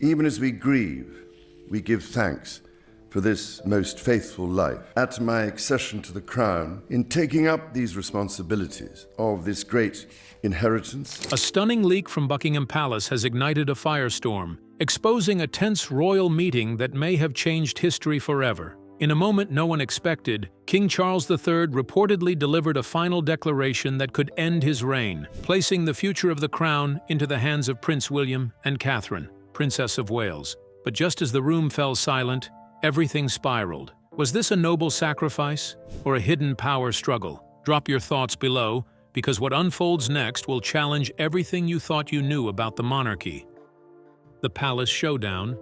Even as we grieve, we give thanks for this most faithful life. At my accession to the crown, in taking up these responsibilities of this great inheritance. A stunning leak from Buckingham Palace has ignited a firestorm, exposing a tense royal meeting that may have changed history forever. In a moment no one expected, King Charles III reportedly delivered a final declaration that could end his reign, placing the future of the crown into the hands of Prince William and Catherine, Princess of Wales. But just as the room fell silent, everything spiraled. Was this a noble sacrifice or a hidden power struggle? Drop your thoughts below, because what unfolds next will challenge everything you thought you knew about the monarchy. The Palace Showdown.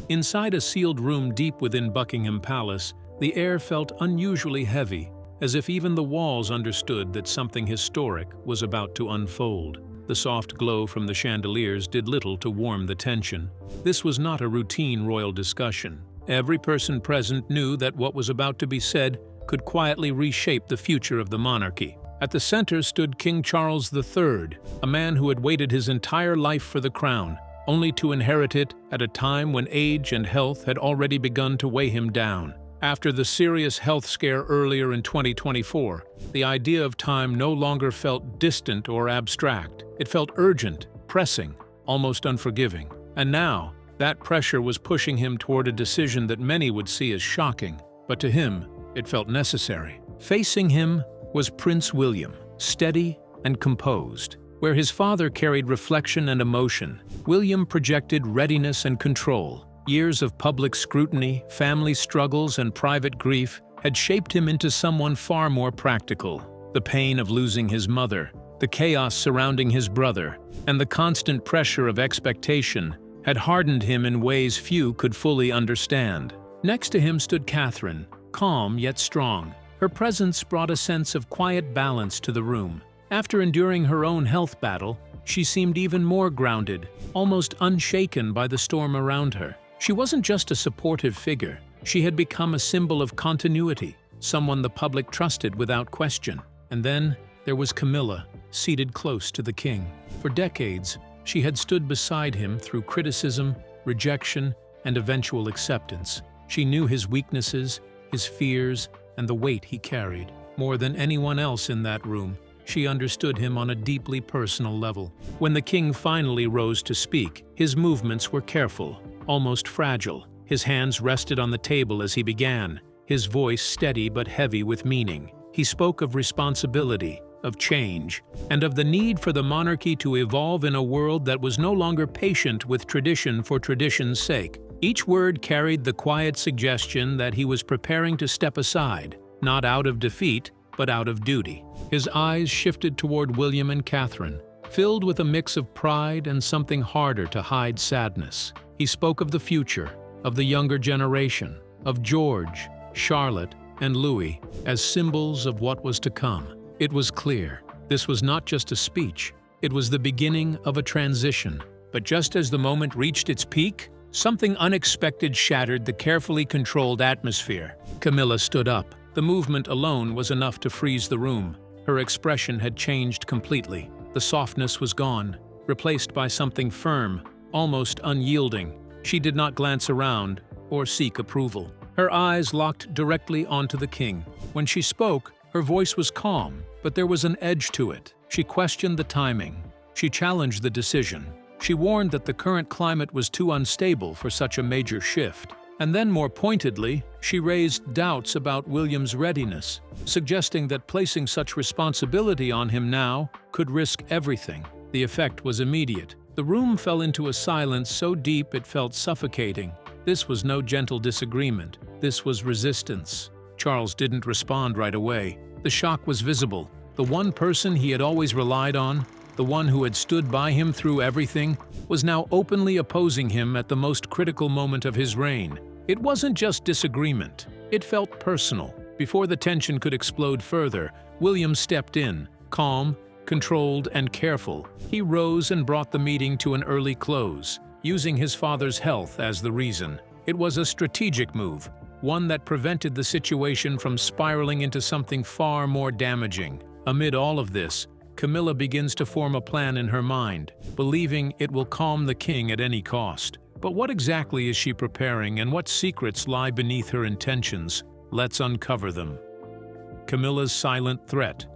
Inside a sealed room deep within Buckingham Palace, the air felt unusually heavy, as if even the walls understood that something historic was about to unfold. The soft glow from the chandeliers did little to warm the tension. This was not a routine royal discussion. Every person present knew that what was about to be said could quietly reshape the future of the monarchy. At the center stood King Charles III, a man who had waited his entire life for the crown, only to inherit it at a time when age and health had already begun to weigh him down. After the serious health scare earlier in 2024, the idea of time no longer felt distant or abstract. It felt urgent, pressing, almost unforgiving. And now, that pressure was pushing him toward a decision that many would see as shocking, but to him, it felt necessary. Facing him was Prince William, steady and composed. Where his father carried reflection and emotion, William projected readiness and control. Years of public scrutiny, family struggles, and private grief had shaped him into someone far more practical. The pain of losing his mother, the chaos surrounding his brother, and the constant pressure of expectation had hardened him in ways few could fully understand. Next to him stood Catherine, calm yet strong. Her presence brought a sense of quiet balance to the room. After enduring her own health battle, she seemed even more grounded, almost unshaken by the storm around her. She wasn't just a supportive figure. She had become a symbol of continuity, someone the public trusted without question. And then there was Camilla, seated close to the king. For decades, she had stood beside him through criticism, rejection, and eventual acceptance. She knew his weaknesses, his fears, and the weight he carried. More than anyone else in that room, she understood him on a deeply personal level. When the king finally rose to speak, his movements were careful, almost fragile. His hands rested on the table as he began, his voice steady but heavy with meaning. He spoke of responsibility, of change, and of the need for the monarchy to evolve in a world that was no longer patient with tradition for tradition's sake. Each word carried the quiet suggestion that he was preparing to step aside, not out of defeat, but out of duty. His eyes shifted toward William and Catherine, filled with a mix of pride and something harder to hide sadness. He spoke of the future, of the younger generation, of George, Charlotte, and Louis as symbols of what was to come. It was clear, this was not just a speech, it was the beginning of a transition. But just as the moment reached its peak, something unexpected shattered the carefully controlled atmosphere. Camilla stood up. The movement alone was enough to freeze the room. Her expression had changed completely. The softness was gone, replaced by something firm, almost unyielding. She did not glance around or seek approval. Her eyes locked directly onto the king. When she spoke, her voice was calm, but there was an edge to it. She questioned the timing. She challenged the decision. She warned that the current climate was too unstable for such a major shift. And then, more pointedly, she raised doubts about William's readiness, suggesting that placing such responsibility on him now could risk everything. The effect was immediate. The room fell into a silence so deep it felt suffocating. This was no gentle disagreement. This was resistance. Charles didn't respond right away. The shock was visible. The one person he had always relied on, the one who had stood by him through everything, was now openly opposing him at the most critical moment of his reign. It wasn't just disagreement. It felt personal. Before the tension could explode further, William stepped in, calm, controlled, and careful. He rose and brought the meeting to an early close, using his father's health as the reason. It was a strategic move, one that prevented the situation from spiraling into something far more damaging. Amid all of this, Camilla begins to form a plan in her mind, believing it will calm the king at any cost. But what exactly is she preparing, and what secrets lie beneath her intentions? Let's uncover them. Camilla's silent threat.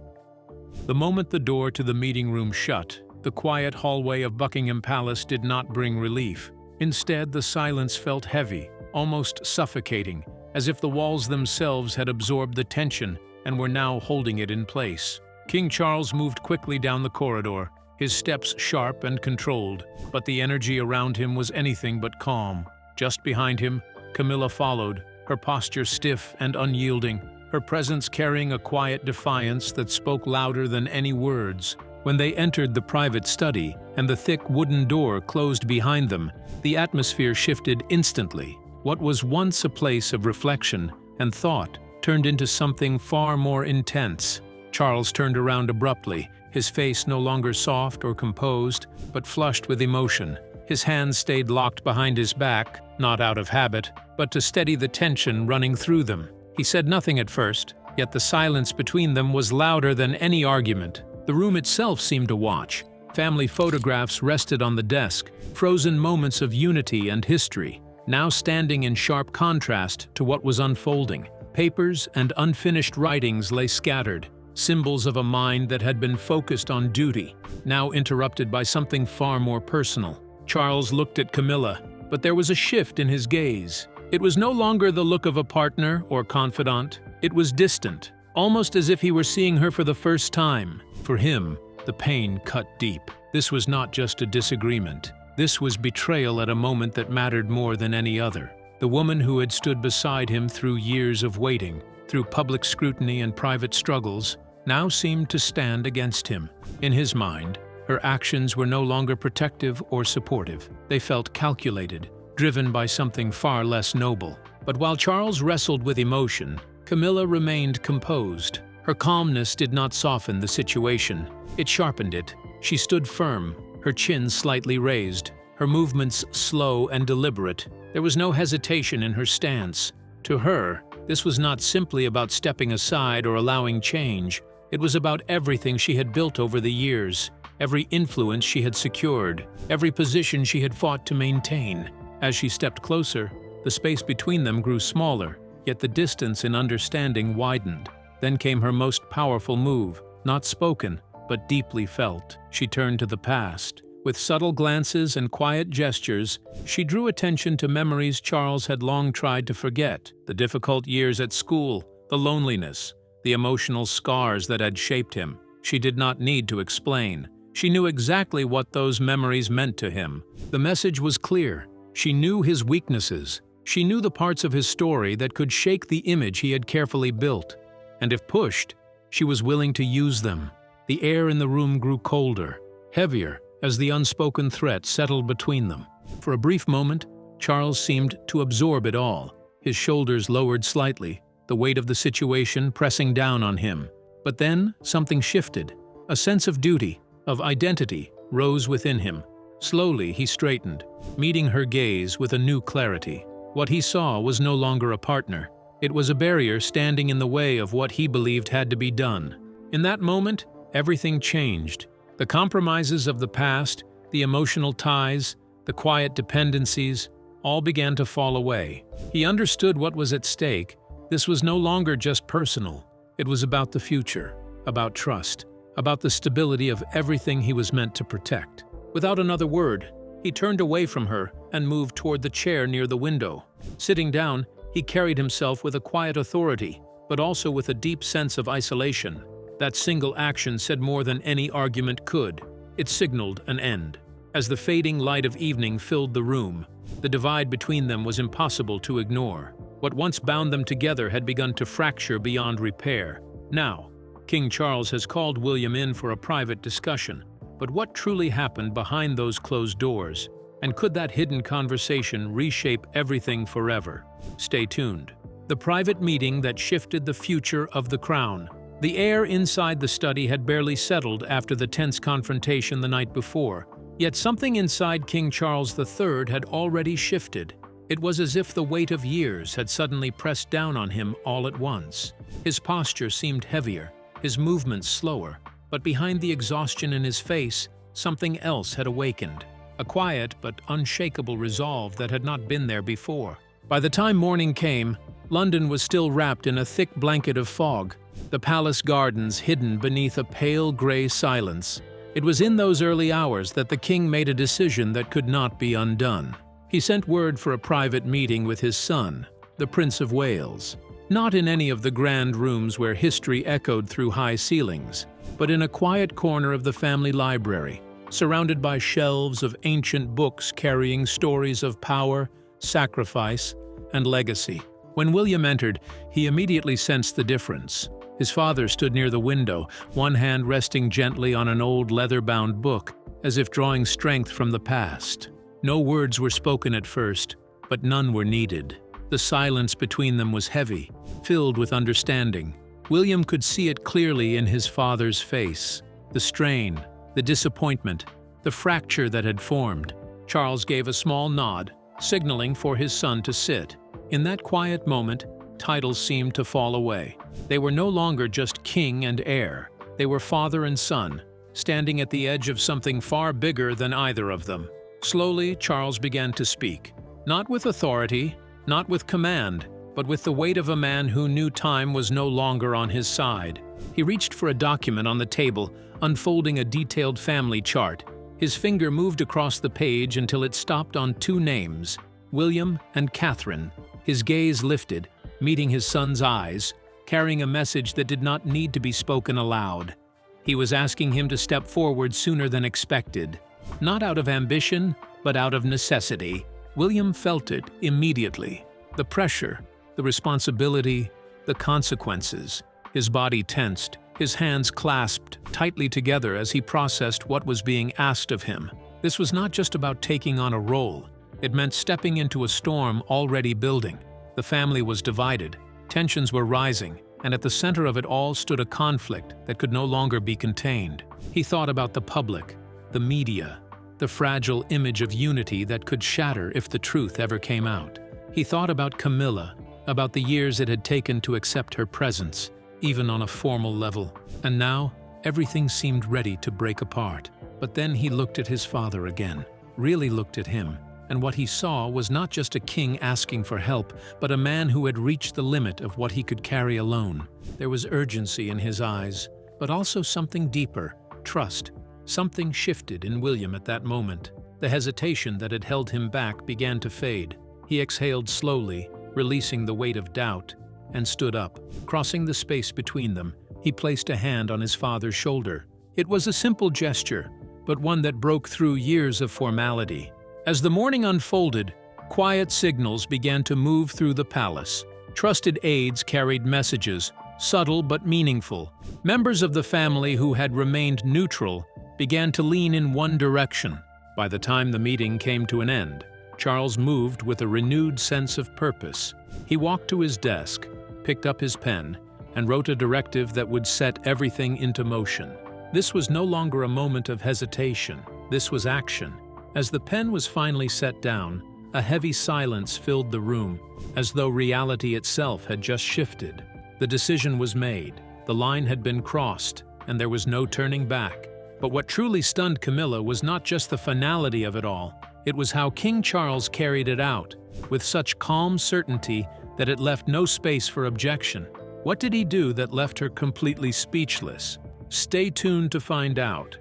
The moment the door to the meeting room shut, the quiet hallway of Buckingham Palace did not bring relief. Instead, the silence felt heavy, almost suffocating, as if the walls themselves had absorbed the tension and were now holding it in place. King Charles moved quickly down the corridor, his steps sharp and controlled, but the energy around him was anything but calm. Just behind him, Camilla followed, her posture stiff and unyielding, her presence carrying a quiet defiance that spoke louder than any words. When they entered the private study and the thick wooden door closed behind them, the atmosphere shifted instantly. What was once a place of reflection and thought turned into something far more intense. Charles turned around abruptly, his face no longer soft or composed, but flushed with emotion. His hands stayed locked behind his back, not out of habit, but to steady the tension running through them. He said nothing at first, yet the silence between them was louder than any argument. The room itself seemed to watch. Family photographs rested on the desk, frozen moments of unity and history, now standing in sharp contrast to what was unfolding. Papers and unfinished writings lay scattered, symbols of a mind that had been focused on duty, now interrupted by something far more personal. Charles looked at Camilla, but there was a shift in his gaze. It was no longer the look of a partner or confidant. It was distant, almost as if he were seeing her for the first time. For him, the pain cut deep. This was not just a disagreement. This was betrayal at a moment that mattered more than any other. The woman who had stood beside him through years of waiting, through public scrutiny and private struggles, now seemed to stand against him. In his mind, her actions were no longer protective or supportive. They felt calculated, driven by something far less noble. But while Charles wrestled with emotion, Camilla remained composed. Her calmness did not soften the situation. It sharpened it. She stood firm, her chin slightly raised, her movements slow and deliberate. There was no hesitation in her stance. To her, this was not simply about stepping aside or allowing change. It was about everything she had built over the years, every influence she had secured, every position she had fought to maintain. As she stepped closer, the space between them grew smaller, yet the distance in understanding widened. Then came her most powerful move, not spoken, but deeply felt. She turned to the past. With subtle glances and quiet gestures, she drew attention to memories Charles had long tried to forget. The difficult years at school, the loneliness, the emotional scars that had shaped him. She did not need to explain. She knew exactly what those memories meant to him. The message was clear. She knew his weaknesses. She knew the parts of his story that could shake the image he had carefully built. And if pushed, she was willing to use them. The air in the room grew colder, heavier, as the unspoken threat settled between them. For a brief moment, Charles seemed to absorb it all. His shoulders lowered slightly, the weight of the situation pressing down on him. But then something shifted. A sense of duty, of identity, rose within him. Slowly he straightened, meeting her gaze with a new clarity. What he saw was no longer a partner. It was a barrier standing in the way of what he believed had to be done. In that moment, everything changed. The compromises of the past, the emotional ties, the quiet dependencies, all began to fall away. He understood what was at stake. This was no longer just personal. It was about the future, about trust, about the stability of everything he was meant to protect. Without another word, he turned away from her and moved toward the chair near the window. Sitting down, he carried himself with a quiet authority, but also with a deep sense of isolation. That single action said more than any argument could. It signaled an end. As the fading light of evening filled the room, the divide between them was impossible to ignore. What once bound them together had begun to fracture beyond repair. Now, King Charles has called William in for a private discussion. But what truly happened behind those closed doors? And could that hidden conversation reshape everything forever? Stay tuned. The private meeting that shifted the future of the crown. The air inside the study had barely settled after the tense confrontation the night before, yet something inside King Charles III had already shifted. It was as if the weight of years had suddenly pressed down on him all at once. His posture seemed heavier, his movements slower, But behind the exhaustion in his face, something else had awakened. A quiet but unshakable resolve that had not been there before. By the time morning came, London was still wrapped in a thick blanket of fog, the palace gardens hidden beneath a pale gray silence. It was in those early hours that the king made a decision that could not be undone. He sent word for a private meeting with his son, the Prince of Wales. Not in any of the grand rooms where history echoed through high ceilings, but in a quiet corner of the family library, surrounded by shelves of ancient books carrying stories of power, sacrifice, and legacy. When William entered, he immediately sensed the difference. His father stood near the window, one hand resting gently on an old leather-bound book, as if drawing strength from the past. No words were spoken at first, but none were needed. The silence between them was heavy, filled with understanding. William could see it clearly in his father's face. The strain, the disappointment, the fracture that had formed. Charles gave a small nod, signaling for his son to sit. In that quiet moment, titles seemed to fall away. They were no longer just king and heir. They were father and son, standing at the edge of something far bigger than either of them. Slowly, Charles began to speak. Not with authority, not with command, but with the weight of a man who knew time was no longer on his side. He reached for a document on the table, unfolding a detailed family chart. His finger moved across the page until it stopped on two names, William and Catherine. His gaze lifted, meeting his son's eyes, carrying a message that did not need to be spoken aloud. He was asking him to step forward sooner than expected. Not out of ambition, but out of necessity. William felt it immediately. The pressure, the responsibility, the consequences. His body tensed, his hands clasped tightly together as he processed what was being asked of him. This was not just about taking on a role. It meant stepping into a storm already building. The family was divided, tensions were rising, and at the center of it all stood a conflict that could no longer be contained. He thought about the public, the media, the fragile image of unity that could shatter if the truth ever came out. He thought about Camilla, about the years it had taken to accept her presence, even on a formal level. And now, everything seemed ready to break apart. But then he looked at his father again, really looked at him, and what he saw was not just a king asking for help, but a man who had reached the limit of what he could carry alone. There was urgency in his eyes, but also something deeper, trust. Something shifted in William at that moment. The hesitation that had held him back began to fade. He exhaled slowly, releasing the weight of doubt, and stood up. Crossing the space between them, he placed a hand on his father's shoulder. It was a simple gesture, but one that broke through years of formality. As the morning unfolded, quiet signals began to move through the palace. Trusted aides carried messages, subtle but meaningful. Members of the family who had remained neutral began to lean in one direction. By the time the meeting came to an end, Charles moved with a renewed sense of purpose. He walked to his desk, picked up his pen, and wrote a directive that would set everything into motion. This was no longer a moment of hesitation. This was action. As the pen was finally set down, a heavy silence filled the room, as though reality itself had just shifted. The decision was made, the line had been crossed, and there was no turning back. But what truly stunned Camilla was not just the finality of it all, it was how King Charles carried it out, with such calm certainty that it left no space for objection. What did he do that left her completely speechless? Stay tuned to find out.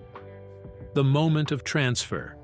The moment of transfer.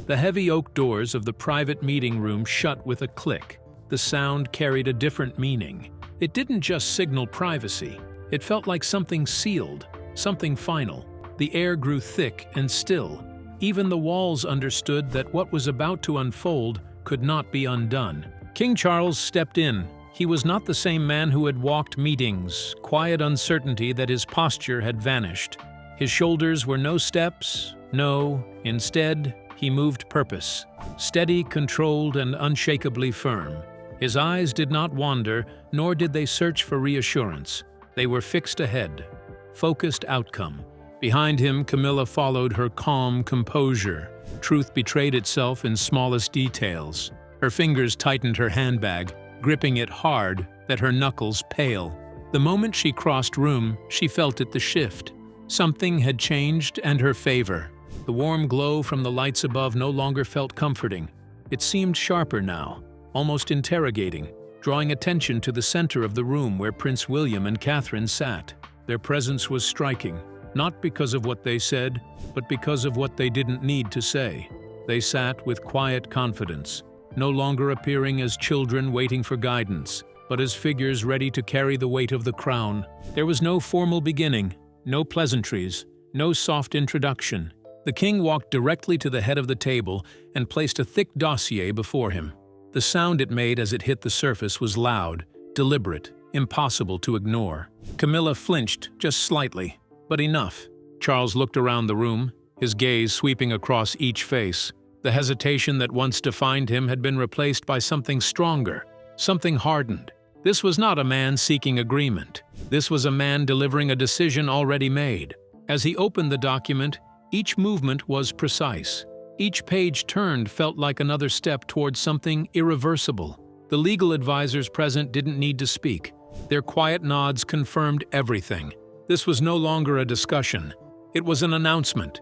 The heavy oak doors of the private meeting room shut with a click. The sound carried a different meaning. It didn't just signal privacy. It felt like something sealed, something final. The air grew thick and still. Even the walls understood that what was about to unfold could not be undone. King Charles stepped in. He was not the same man who had walked meetings, quiet uncertainty that his posture had vanished. His shoulders were no steps, no, instead, he moved purpose, steady, controlled, and unshakably firm. His eyes did not wander, nor did they search for reassurance. They were fixed ahead, focused outcome. Behind him, Camilla followed her calm composure. Truth betrayed itself in smallest details. Her fingers tightened her handbag, gripping it hard that her knuckles pale. The moment she crossed room, she felt it the shift. Something had changed in her favor. The warm glow from the lights above no longer felt comforting. It seemed sharper now, almost interrogating, drawing attention to the center of the room where Prince William and Catherine sat. Their presence was striking, not because of what they said, but because of what they didn't need to say. They sat with quiet confidence, no longer appearing as children waiting for guidance, but as figures ready to carry the weight of the crown. There was no formal beginning, no pleasantries, no soft introduction. The king walked directly to the head of the table and placed a thick dossier before him. The sound it made as it hit the surface was loud, deliberate, impossible to ignore. Camilla flinched just slightly, but enough. Charles looked around the room, his gaze sweeping across each face. The hesitation that once defined him had been replaced by something stronger, something hardened. This was not a man seeking agreement. This was a man delivering a decision already made. As he opened the document, each movement was precise. Each page turned felt like another step towards something irreversible. The legal advisors present didn't need to speak. Their quiet nods confirmed everything. This was no longer a discussion. It was an announcement.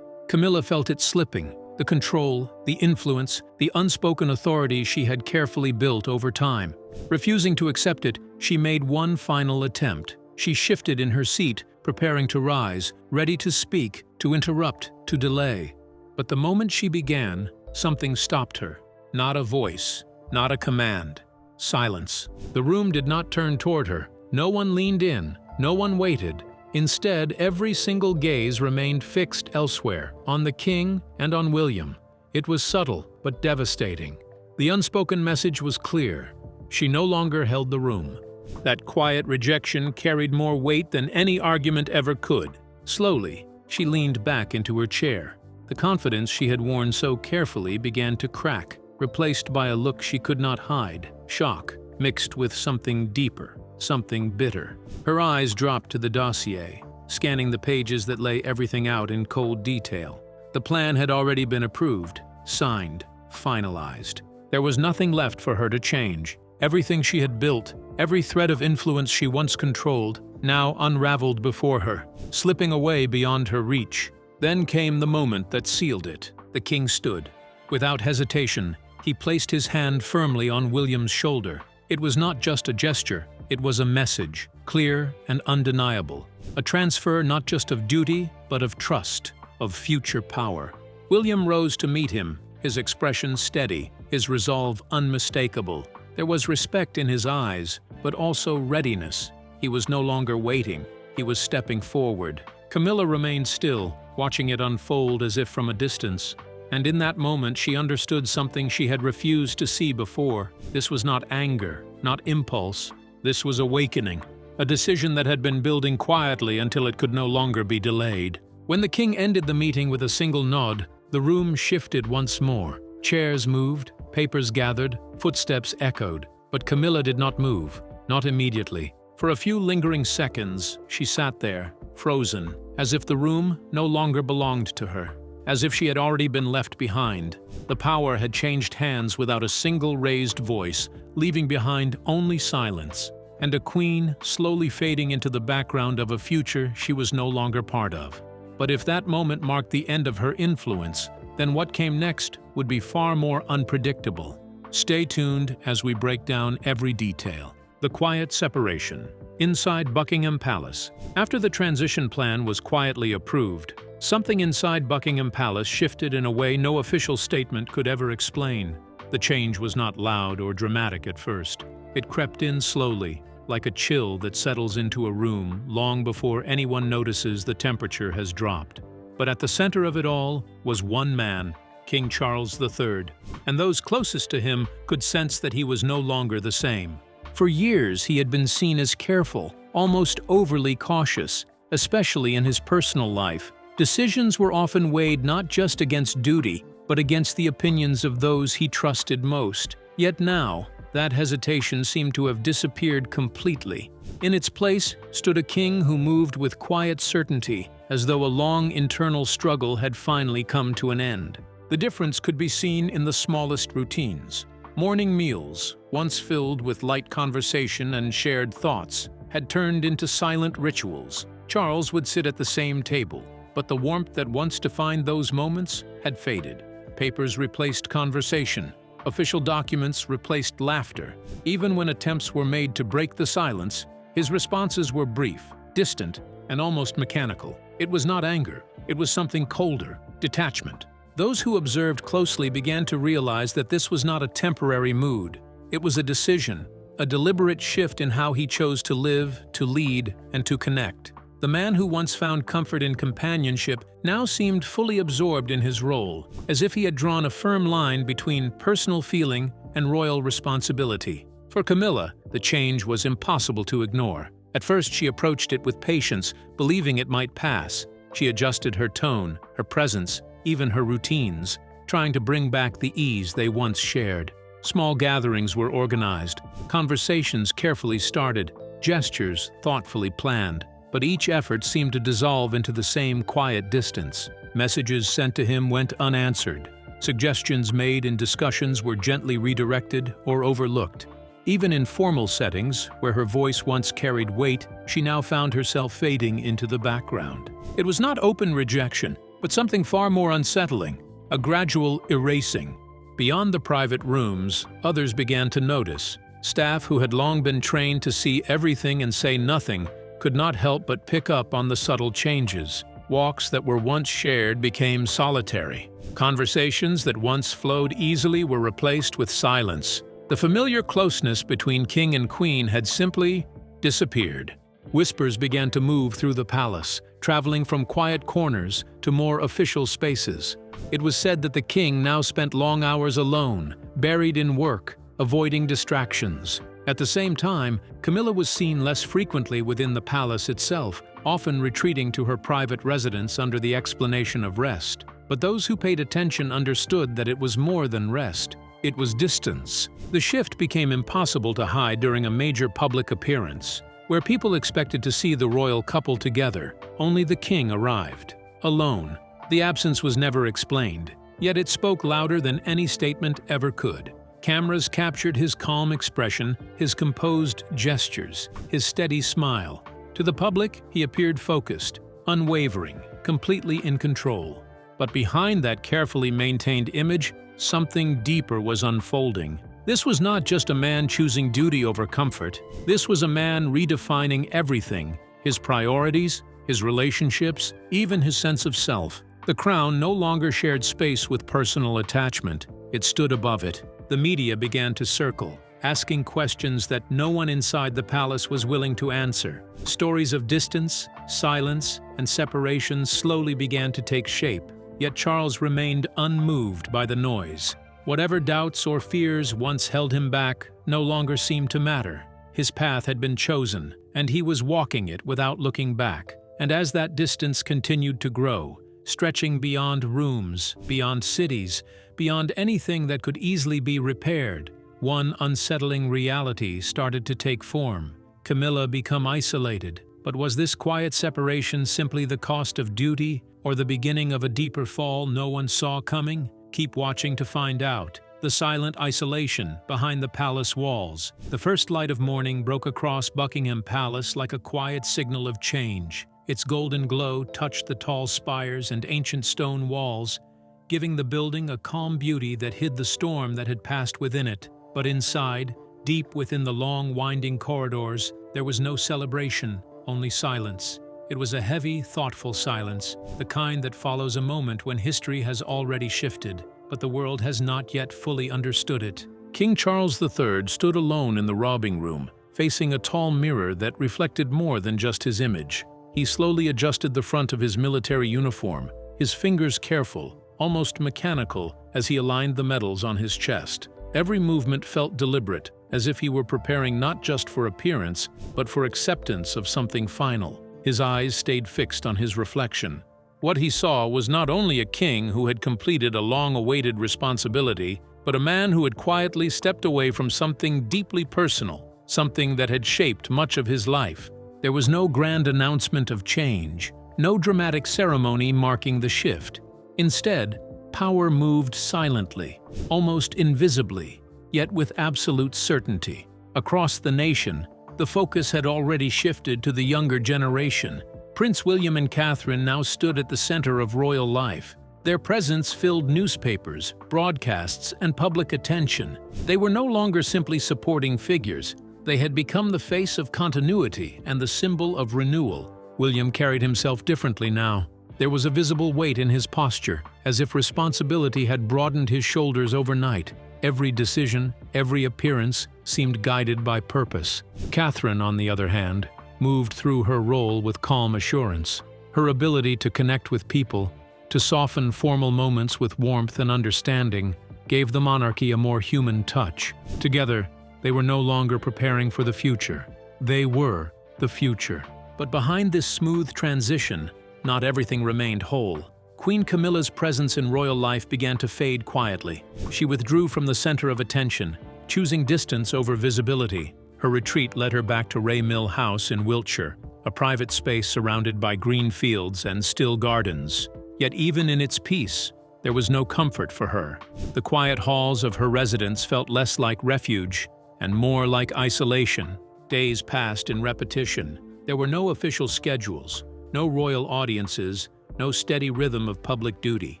Camilla felt it slipping. The control, the influence, the unspoken authority she had carefully built over time. Refusing to accept it, she made one final attempt. She shifted in her seat, preparing to rise, ready to speak, to interrupt, to delay. But the moment she began, something stopped her. Not a voice, not a command. Silence. The room did not turn toward her. No one leaned in, no one waited. Instead, every single gaze remained fixed elsewhere, on the king and on William. It was subtle, but devastating. The unspoken message was clear. She no longer held the room. That quiet rejection carried more weight than any argument ever could. Slowly, she leaned back into her chair. The confidence she had worn so carefully began to crack, replaced by a look she could not hide, shock, mixed with something deeper, something bitter. Her eyes dropped to the dossier, scanning the pages that lay everything out in cold detail. The plan had already been approved, signed, finalized. There was nothing left for her to change. Everything she had built, every thread of influence she once controlled, now unraveled before her, slipping away beyond her reach. Then came the moment that sealed it. The king stood. Without hesitation, he placed his hand firmly on William's shoulder. It was not just a gesture, it was a message, clear and undeniable. A transfer not just of duty, but of trust, of future power. William rose to meet him, his expression steady, his resolve unmistakable. There was respect in his eyes, but also readiness. He was no longer waiting, he was stepping forward. Camilla remained still, watching it unfold as if from a distance. And in that moment she understood something she had refused to see before. This was not anger, not impulse. This was awakening, a decision that had been building quietly until it could no longer be delayed. When the king ended the meeting with a single nod, the room shifted once more. Chairs moved, papers gathered, footsteps echoed. But Camilla did not move, not immediately. For a few lingering seconds, she sat there, frozen, as if the room no longer belonged to her, as if she had already been left behind. The power had changed hands without a single raised voice, leaving behind only silence, and a queen slowly fading into the background of a future she was no longer part of. But if that moment marked the end of her influence, then what came next would be far more unpredictable. Stay tuned as we break down every detail. The quiet separation. Inside Buckingham Palace. After the transition plan was quietly approved, something inside Buckingham Palace shifted in a way no official statement could ever explain. The change was not loud or dramatic at first. It crept in slowly, like a chill that settles into a room long before anyone notices the temperature has dropped. But at the center of it all was one man, King Charles III, and those closest to him could sense that he was no longer the same. For years, he had been seen as careful, almost overly cautious, especially in his personal life. Decisions were often weighed not just against duty, but against the opinions of those he trusted most. Yet now, that hesitation seemed to have disappeared completely. In its place stood a king who moved with quiet certainty, as though a long internal struggle had finally come to an end. The difference could be seen in the smallest routines. Morning meals, once filled with light conversation and shared thoughts, had turned into silent rituals. Charles would sit at the same table, but the warmth that once defined those moments had faded. Papers replaced conversation. Official documents replaced laughter. Even when attempts were made to break the silence, his responses were brief, distant, and almost mechanical. It was not anger. It was something colder, detachment. Those who observed closely began to realize that this was not a temporary mood. It was a decision, a deliberate shift in how he chose to live, to lead, and to connect. The man who once found comfort in companionship now seemed fully absorbed in his role, as if he had drawn a firm line between personal feeling and royal responsibility. For Camilla, the change was impossible to ignore. At first, she approached it with patience, believing it might pass. She adjusted her tone, her presence, even her routines, trying to bring back the ease they once shared. Small gatherings were organized, conversations carefully started, gestures thoughtfully planned. But each effort seemed to dissolve into the same quiet distance. Messages sent to him went unanswered. Suggestions made in discussions were gently redirected or overlooked. Even in formal settings, where her voice once carried weight, she now found herself fading into the background. It was not open rejection, but something far more unsettling, a gradual erasing. Beyond the private rooms, others began to notice. Staff who had long been trained to see everything and say nothing could not help but pick up on the subtle changes. Walks that were once shared became solitary. Conversations that once flowed easily were replaced with silence. The familiar closeness between king and queen had simply disappeared. Whispers began to move through the palace, traveling from quiet corners to more official spaces. It was said that the king now spent long hours alone, buried in work, avoiding distractions. At the same time, Camilla was seen less frequently within the palace itself, often retreating to her private residence under the explanation of rest. But those who paid attention understood that it was more than rest. It was distance. The shift became impossible to hide during a major public appearance. Where people expected to see the royal couple together, only the king arrived. Alone. The absence was never explained, yet it spoke louder than any statement ever could. Cameras captured his calm expression, his composed gestures, his steady smile. To the public, he appeared focused, unwavering, completely in control. But behind that carefully maintained image, something deeper was unfolding. This was not just a man choosing duty over comfort. This was a man redefining everything: his priorities, his relationships, even his sense of self. The crown no longer shared space with personal attachment. It stood above it. The media began to circle, asking questions that no one inside the palace was willing to answer. Stories of distance, silence, and separation slowly began to take shape, yet Charles remained unmoved by the noise. Whatever doubts or fears once held him back no longer seemed to matter. His path had been chosen, and he was walking it without looking back. And as that distance continued to grow, stretching beyond rooms, beyond cities, beyond anything that could easily be repaired, one unsettling reality started to take form. Camilla became isolated. But was this quiet separation simply the cost of duty, or the beginning of a deeper fall no one saw coming? Keep watching to find out. The silent isolation behind the palace walls. The first light of morning broke across Buckingham Palace like a quiet signal of change. Its golden glow touched the tall spires and ancient stone walls, giving the building a calm beauty that hid the storm that had passed within it. But inside, deep within the long, winding corridors, there was no celebration, only silence. It was a heavy, thoughtful silence, the kind that follows a moment when history has already shifted, but the world has not yet fully understood it. King Charles III stood alone in the robbing room, facing a tall mirror that reflected more than just his image. He slowly adjusted the front of his military uniform, his fingers careful, almost mechanical, as he aligned the medals on his chest. Every movement felt deliberate, as if he were preparing not just for appearance, but for acceptance of something final. His eyes stayed fixed on his reflection. What he saw was not only a king who had completed a long-awaited responsibility, but a man who had quietly stepped away from something deeply personal, something that had shaped much of his life. There was no grand announcement of change, no dramatic ceremony marking the shift. Instead, power moved silently, almost invisibly, yet with absolute certainty. Across the nation, the focus had already shifted to the younger generation. Prince William and Catherine now stood at the center of royal life. Their presence filled newspapers, broadcasts, and public attention. They were no longer simply supporting figures. They had become the face of continuity and the symbol of renewal. William carried himself differently now. There was a visible weight in his posture, as if responsibility had broadened his shoulders overnight. Every decision, every appearance seemed guided by purpose. Catherine, on the other hand, moved through her role with calm assurance. Her ability to connect with people, to soften formal moments with warmth and understanding, gave the monarchy a more human touch. Together, they were no longer preparing for the future. They were the future. But behind this smooth transition, not everything remained whole. Queen Camilla's presence in royal life began to fade quietly. She withdrew from the center of attention, choosing distance over visibility. Her retreat led her back to Ray Mill House in Wiltshire, a private space surrounded by green fields and still gardens. Yet even in its peace, there was no comfort for her. The quiet halls of her residence felt less like refuge and more like isolation. Days passed in repetition. There were no official schedules, no royal audiences, no steady rhythm of public duty.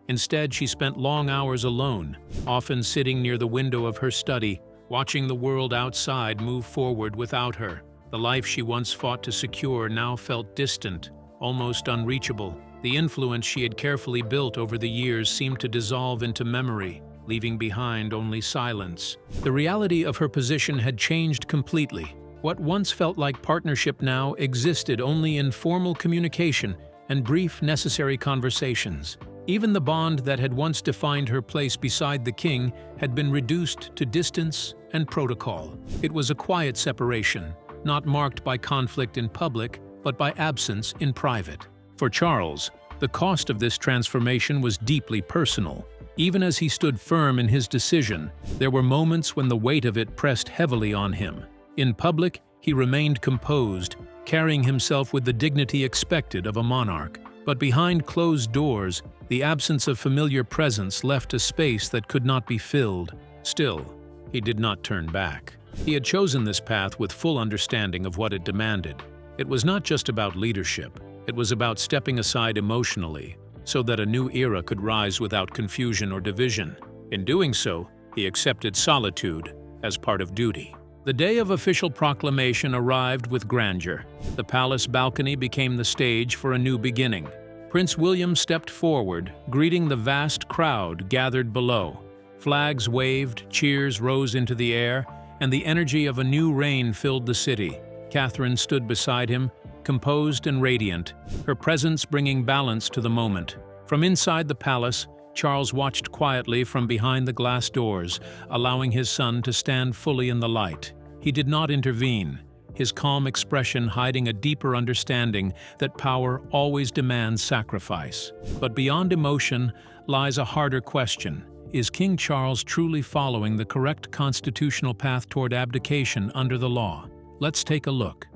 Instead, she spent long hours alone, often sitting near the window of her study, watching the world outside move forward without her. The life she once fought to secure now felt distant, almost unreachable. The influence she had carefully built over the years seemed to dissolve into memory, leaving behind only silence. The reality of her position had changed completely. What once felt like partnership now existed only in formal communication and brief, necessary conversations. Even the bond that had once defined her place beside the king had been reduced to distance and protocol. It was a quiet separation, not marked by conflict in public, but by absence in private. For Charles, the cost of this transformation was deeply personal. Even as he stood firm in his decision, there were moments when the weight of it pressed heavily on him. In public, he remained composed, carrying himself with the dignity expected of a monarch. But behind closed doors, the absence of familiar presence left a space that could not be filled. Still, he did not turn back. He had chosen this path with full understanding of what it demanded. It was not just about leadership. It was about stepping aside emotionally, so that a new era could rise without confusion or division. In doing so, he accepted solitude as part of duty. The day of official proclamation arrived with grandeur. The palace balcony became the stage for a new beginning. Prince William stepped forward, greeting the vast crowd gathered below. Flags waved, cheers rose into the air, and the energy of a new reign filled the city. Catherine stood beside him, composed and radiant, her presence bringing balance to the moment. From inside the palace, Charles watched quietly from behind the glass doors, allowing his son to stand fully in the light. He did not intervene, his calm expression hiding a deeper understanding that power always demands sacrifice. But beyond emotion lies a harder question. Is King Charles truly following the correct constitutional path toward abdication under the law? Let's take a look.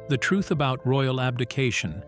The truth about royal abdication.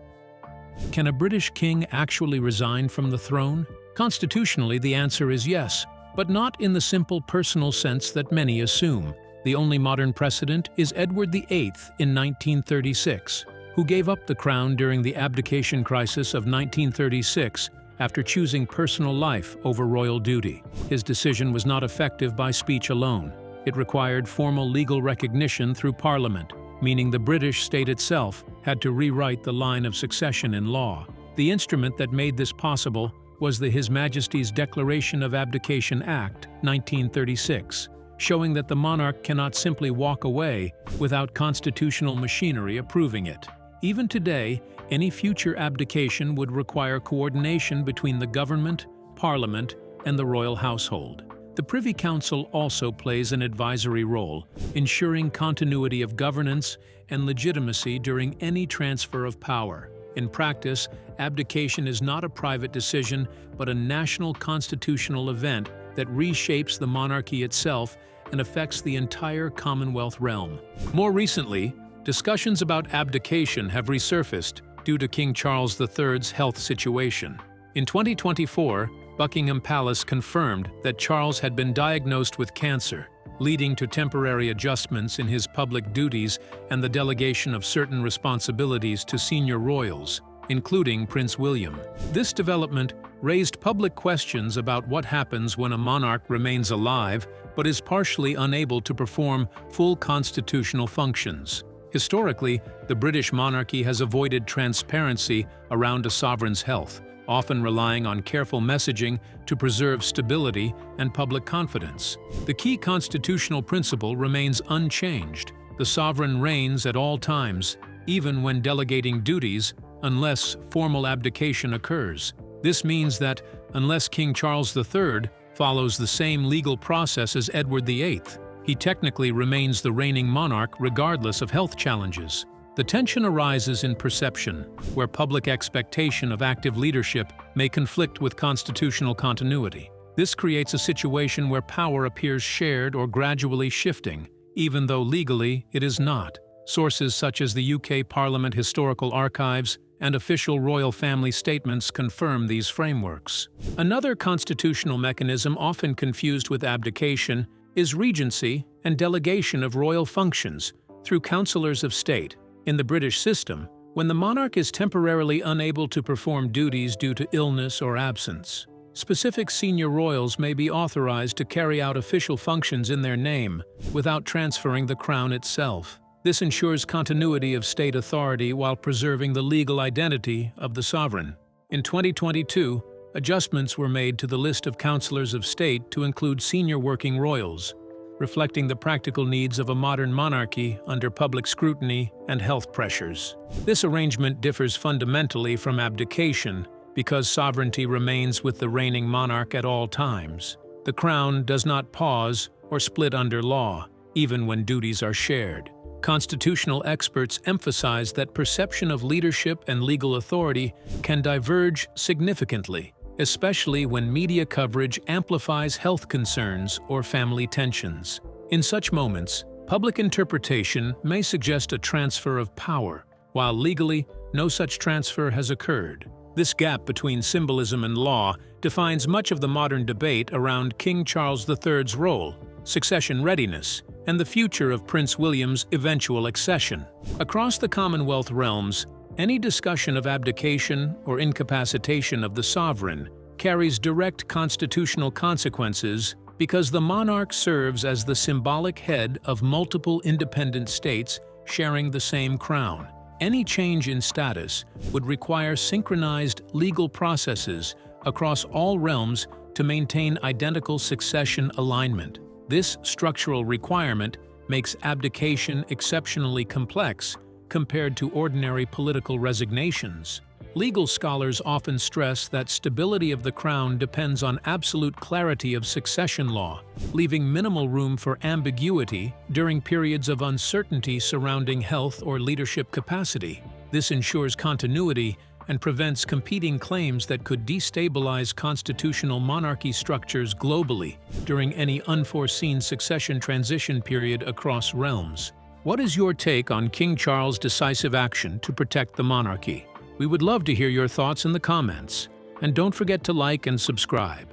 Can a British king actually resign from the throne? Constitutionally, the answer is yes, but not in the simple personal sense that many assume. The only modern precedent is Edward VIII in 1936, who gave up the crown during the abdication crisis of 1936 after choosing personal life over royal duty. His decision was not effective by speech alone. It required formal legal recognition through Parliament, meaning the British state itself had to rewrite the line of succession in law. The instrument that made this possible was the His Majesty's Declaration of Abdication Act, 1936, showing that the monarch cannot simply walk away without constitutional machinery approving it. Even today, any future abdication would require coordination between the government, Parliament, and the royal household. The Privy Council also plays an advisory role, ensuring continuity of governance and legitimacy during any transfer of power. In practice, abdication is not a private decision, but a national constitutional event that reshapes the monarchy itself and affects the entire Commonwealth realm. More recently, discussions about abdication have resurfaced due to King Charles III's health situation. In 2024, Buckingham Palace confirmed that Charles had been diagnosed with cancer, leading to temporary adjustments in his public duties and the delegation of certain responsibilities to senior royals, including Prince William. This development raised public questions about what happens when a monarch remains alive but is partially unable to perform full constitutional functions. Historically, the British monarchy has avoided transparency around a sovereign's health, often relying on careful messaging to preserve stability and public confidence. The key constitutional principle remains unchanged. The sovereign reigns at all times, even when delegating duties, unless formal abdication occurs. This means that, unless King Charles III follows the same legal process as Edward VIII, he technically remains the reigning monarch regardless of health challenges. The tension arises in perception, where public expectation of active leadership may conflict with constitutional continuity. This creates a situation where power appears shared or gradually shifting, even though legally it is not. Sources such as the UK Parliament Historical Archives and official royal family statements confirm these frameworks. Another constitutional mechanism often confused with abdication is regency and delegation of royal functions through councillors of state. In the British system, when the monarch is temporarily unable to perform duties due to illness or absence, specific senior royals may be authorized to carry out official functions in their name without transferring the crown itself. This ensures continuity of state authority while preserving the legal identity of the sovereign. In 2022, adjustments were made to the list of councillors of state to include senior working royals, reflecting the practical needs of a modern monarchy under public scrutiny and health pressures. This arrangement differs fundamentally from abdication because sovereignty remains with the reigning monarch at all times. The crown does not pause or split under law, even when duties are shared. Constitutional experts emphasize that perception of leadership and legal authority can diverge significantly, especially when media coverage amplifies health concerns or family tensions. In such moments, public interpretation may suggest a transfer of power, while legally, no such transfer has occurred. This gap between symbolism and law defines much of the modern debate around King Charles III's role, succession readiness, and the future of Prince William's eventual accession. Across the Commonwealth realms, any discussion of abdication or incapacitation of the sovereign carries direct constitutional consequences because the monarch serves as the symbolic head of multiple independent states sharing the same crown. Any change in status would require synchronized legal processes across all realms to maintain identical succession alignment. This structural requirement makes abdication exceptionally complex compared to ordinary political resignations. Legal scholars often stress that stability of the crown depends on absolute clarity of succession law, leaving minimal room for ambiguity during periods of uncertainty surrounding health or leadership capacity. This ensures continuity and prevents competing claims that could destabilize constitutional monarchy structures globally during any unforeseen succession transition period across realms. What is your take on King Charles' decisive action to protect the monarchy? We would love to hear your thoughts in the comments. And don't forget to like and subscribe.